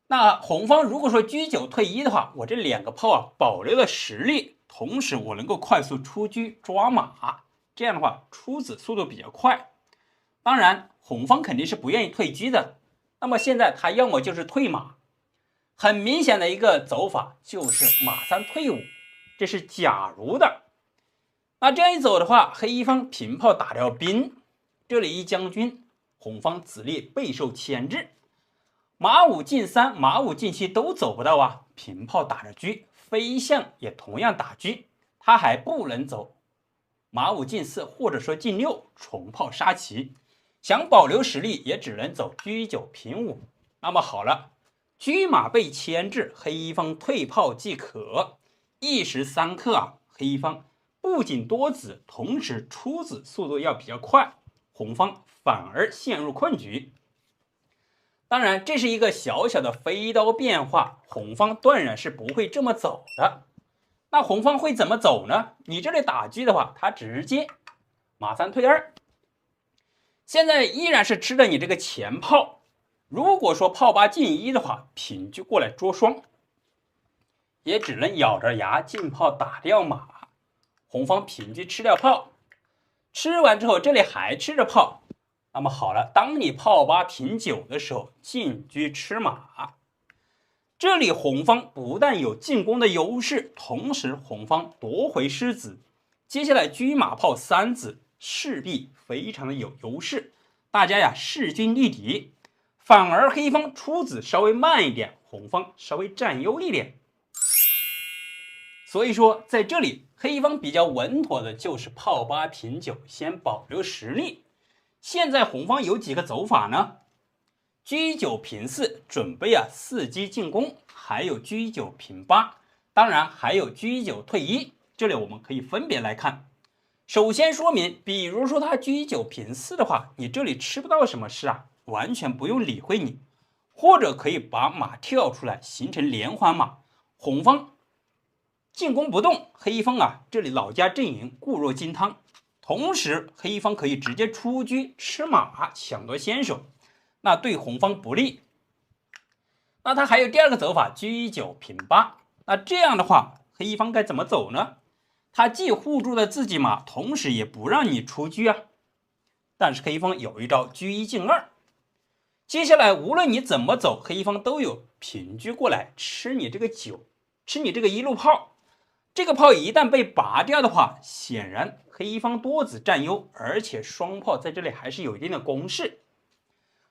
那红方如果说车九退一的话，我这两个炮啊保留了实力，同时我能够快速出车抓马，这样的话出子速度比较快。当然红方肯定是不愿意退车的，那么现在他要么就是退马，很明显的一个走法就是马三退五，这是假如的。那这样一走的话，黑方平炮打掉兵，这里一将军，红方子力备受牵制。马五进三，马五进七都走不到啊，平炮打着车，飞象也同样打车，他还不能走马五进四或者说进六，重炮杀棋，想保留实力也只能走车九平五。那么好了，车马被牵制，黑方退炮即可，一时三刻啊，黑方不仅多子，同时出子速度要比较快，红方反而陷入困局。当然这是一个小小的飞刀变化，红方断然是不会这么走的。那红方会怎么走呢？你这里打车的话，他直接马三退二，现在依然是吃了你这个前炮。如果说炮八进一的话，平车过来捉双，也只能咬着牙进炮打掉马，红方平车吃掉炮，吃完之后这里还吃着炮。那么好了，当你炮八平九的时候，进车吃马，这里红方不但有进攻的优势，同时红方夺回狮子，接下来车马炮三子势必非常的有优势，大家呀势均力敌，反而黑方出子稍微慢一点，红方稍微占优一点。所以说在这里黑方比较稳妥的就是炮八平九，先保留实力。现在红方有几个走法呢？车九平四，准备啊伺机进攻，还有车九平八，当然还有车九退一。这里我们可以分别来看。首先说明，比如说他车九平四的话，你这里吃不到什么事啊，完全不用理会你，或者可以把马跳出来形成连环马，红方进攻不动，黑方啊这里老家阵营固若金汤。同时黑方可以直接出车吃马抢夺先手，那对红方不利。那他还有第二个走法，车九平八。那这样的话黑方该怎么走呢？他既护住了自己马，同时也不让你出车啊。但是黑方有一招车一进二，接下来无论你怎么走，黑方都有平车过来吃你这个九，吃你这个一路炮。这个炮一旦被拔掉的话，显然黑方多子占优，而且双炮在这里还是有一定的攻势。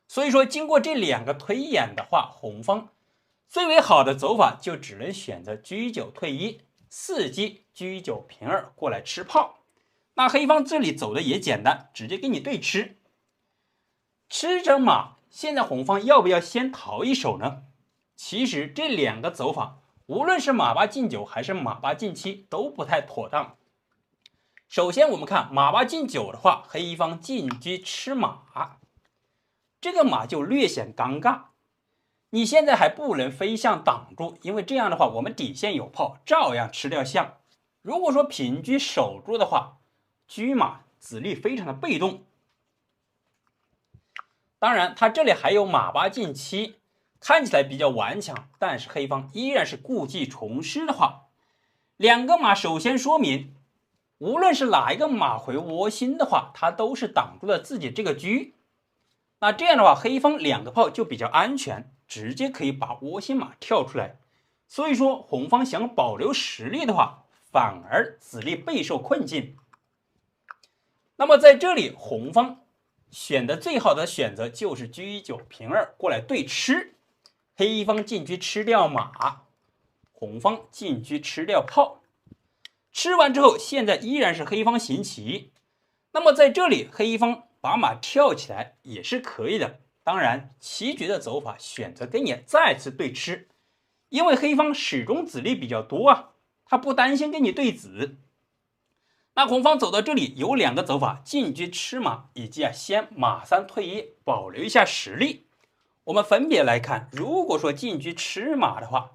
所以说经过这两个推演的话，红方最为好的走法就只能选择车九退一，伺机车九平二过来吃炮。那黑方这里走的也简单，直接给你对吃，吃着马。现在红方要不要先逃一手呢？其实这两个走法无论是马八进九还是马八进七都不太妥当。首先我们看马八进九的话，黑方进车吃马，这个马就略显尴尬。你现在还不能飞象挡住，因为这样的话我们底线有炮，照样吃掉象。如果说平车守住的话，车马子力非常的被动。当然他这里还有马八进七，看起来比较顽强，但是黑方依然是故技重施的话，两个马首先说明，无论是哪一个马回窝心的话，它都是挡住了自己这个车。那这样的话，黑方两个炮就比较安全，直接可以把窝心马跳出来。所以说红方想保留实力的话，反而子力备受困境。那么在这里红方选的最好的选择就是车九平二过来对吃，黑方进车吃掉马，红方进车吃掉炮。吃完之后，现在依然是黑方行棋。那么在这里黑方把马跳起来也是可以的，当然棋局的走法选择跟你再次对吃，因为黑方始终子力比较多啊。他不担心跟你对子。那红方走到这里有2个走法，进车吃马以及先马3退1，保留一下实力。我们分别来看，如果说进车吃马的话，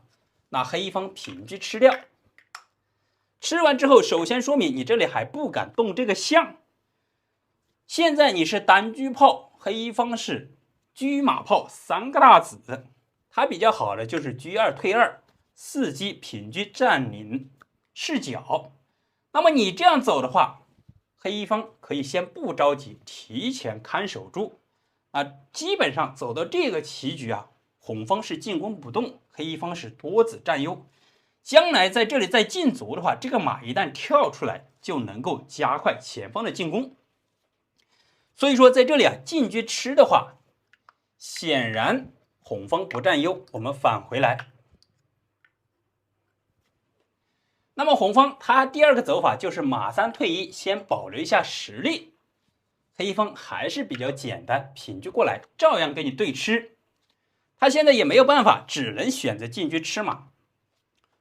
那黑方平车吃掉，吃完之后，首先说明你这里还不敢动这个象。现在你是单车炮，黑方是车马炮3个大子，它比较好的就是车2退2，伺机平车占领视角。那么你这样走的话，黑方可以先不着急，提前看守住基本上走到这个棋局红方是进攻不动，黑方是多子占优。将来在这里再进卒的话，这个马一旦跳出来，就能够加快前方的进攻。所以说在这里进车吃的话，显然红方不占优。我们返回来，那么红方他第2个走法就是马3退1，先保留一下实力。黑方还是比较简单，平车过来照样跟你对吃。他现在也没有办法，只能选择进车吃马。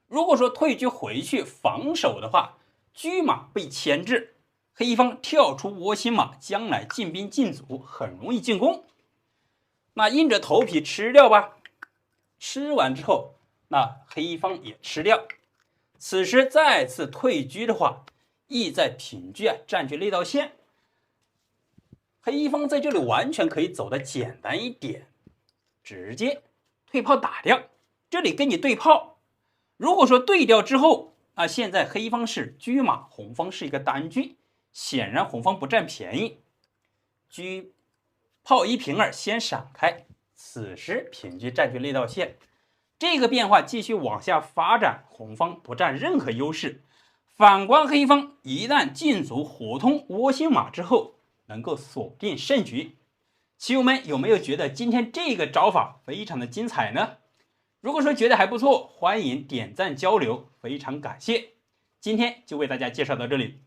如果说退车回去防守的话，车马被牵制，黑方跳出窝心马，将来进兵进卒很容易进攻。那硬着头皮吃掉吧，吃完之后，那黑方也吃掉。此时再次退车的话，意在平车占据那道线。黑方在这里完全可以走得简单一点，直接退炮打掉，这里跟你对炮。如果说对掉之后现在黑方是车马，红方是一个单车，显然红方不占便宜。车炮1平2先闪开，此时平车占据那道线。这个变化继续往下发展，红方不占任何优势。反观黑方，一旦进卒活通窝心马之后，能够锁定胜局。棋友们有没有觉得今天这个招法非常的精彩呢？如果说觉得还不错，欢迎点赞交流，非常感谢。今天就为大家介绍到这里。